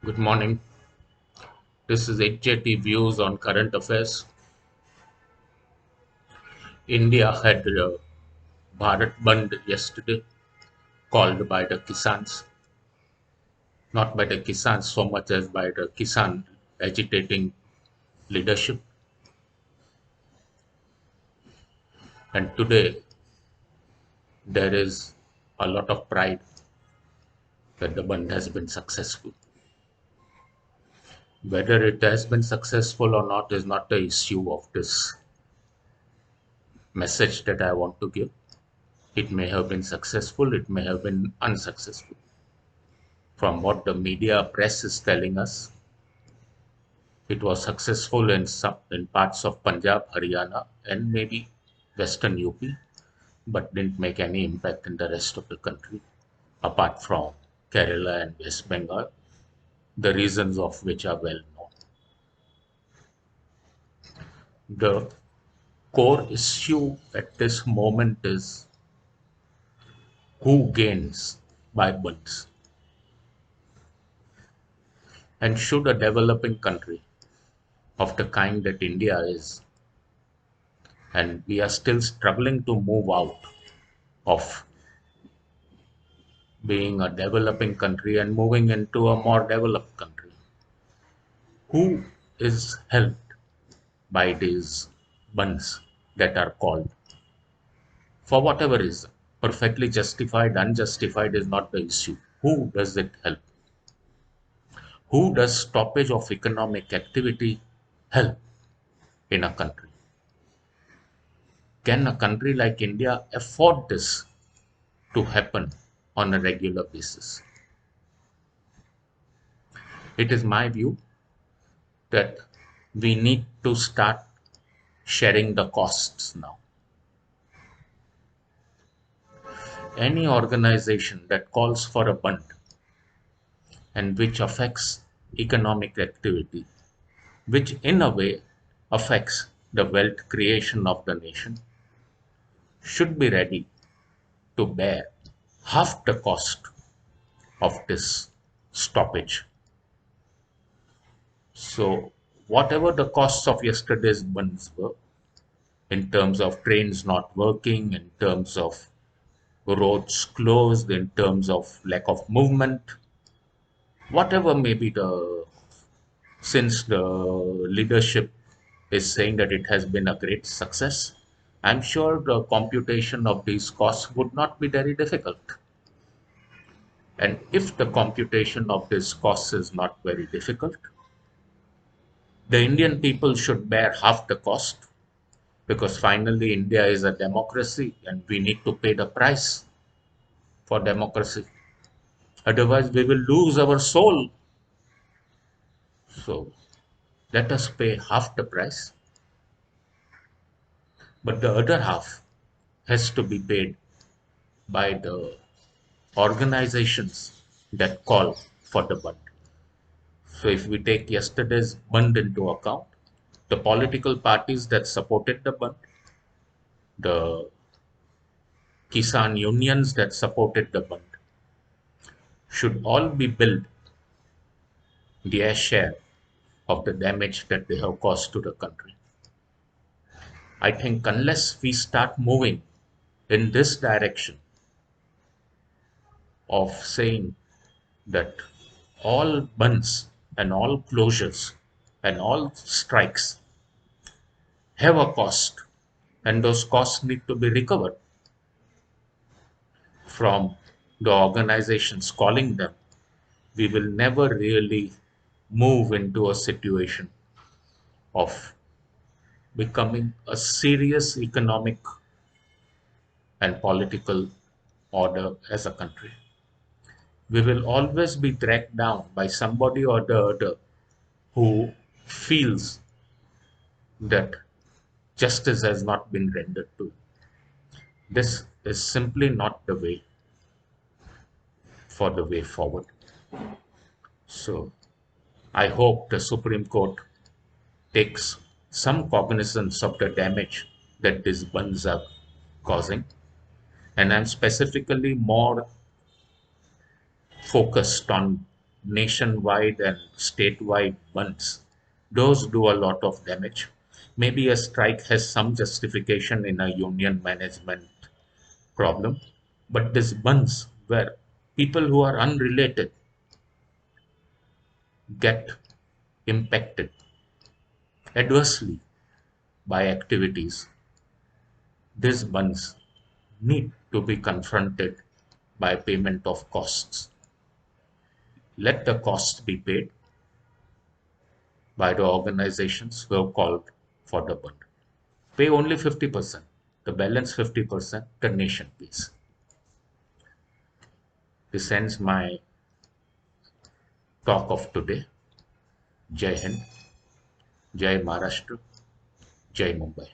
Good morning. This is HJT Views on current affairs. India had a Bharat Bandh yesterday, called by the Kisans, not by the Kisans so much as by the Kisan agitating leadership. And today, there is a lot of pride that the Bandh has been successful. Whether it has been successful or not is not the issue of this message that I want to give. It may have been successful, it may have been unsuccessful. From what the media press is telling us, it was successful in parts of Punjab, Haryana, and maybe Western UP, but didn't make any impact in the rest of the country, apart from Kerala and West Bengal, the reasons of which are well known. The core issue at this moment is who gains by bunds, and should a developing country of the kind that India is, and we are still struggling to move out of being a developing country and moving into a more developed country. Who is helped by these bunds that are called? For whatever reason, perfectly justified, unjustified is not the issue. Who does it help? Who does stoppage of economic activity help in a country? Can a country like India afford this to happen on a regular basis? It is my view that we need to start sharing the costs now. Any organization that calls for a bund and which affects economic activity, which in a way affects the wealth creation of the nation, should be ready to bear half the cost of this stoppage. So, whatever the costs of yesterday's bunds were, in terms of trains not working, in terms of roads closed, in terms of lack of movement, whatever may be the, since the leadership is saying that it has been a great success, I'm sure the computation of these costs would not be very difficult. And if the computation of these costs is not very difficult, the Indian people should bear half the cost, because finally India is a democracy and we need to pay the price for democracy. Otherwise, we will lose our soul. So let us pay half the price, but the other half has to be paid by the organizations that call for the bund. So if we take yesterday's bund into account, the political parties that supported the bund, the Kisan unions that supported the bund, should all be billed their share of the damage that they have caused to the country. I think unless we start moving in this direction of saying that all bunds and all closures and all strikes have a cost, and those costs need to be recovered from the organizations calling them, we will never really move into a situation of becoming a serious economic and political order as a country. We will always be dragged down by somebody or the other who feels that justice has not been rendered to. This is simply not the way for the way forward. So I hope the Supreme Court takes some cognizance of the damage that these bunds are causing. And I'm specifically more focused on nationwide and statewide bunds. Those do a lot of damage. Maybe a strike has some justification in a union management problem, but these bunds where people who are unrelated get impacted adversely by activities, these bunds need to be confronted by payment of costs. Let the costs be paid by the organizations who have called for the bund. Pay only 50%. The balance 50%, the nation pays. This ends my talk of today. Jai Hind, Jai Maharashtra, Jai Mumbai.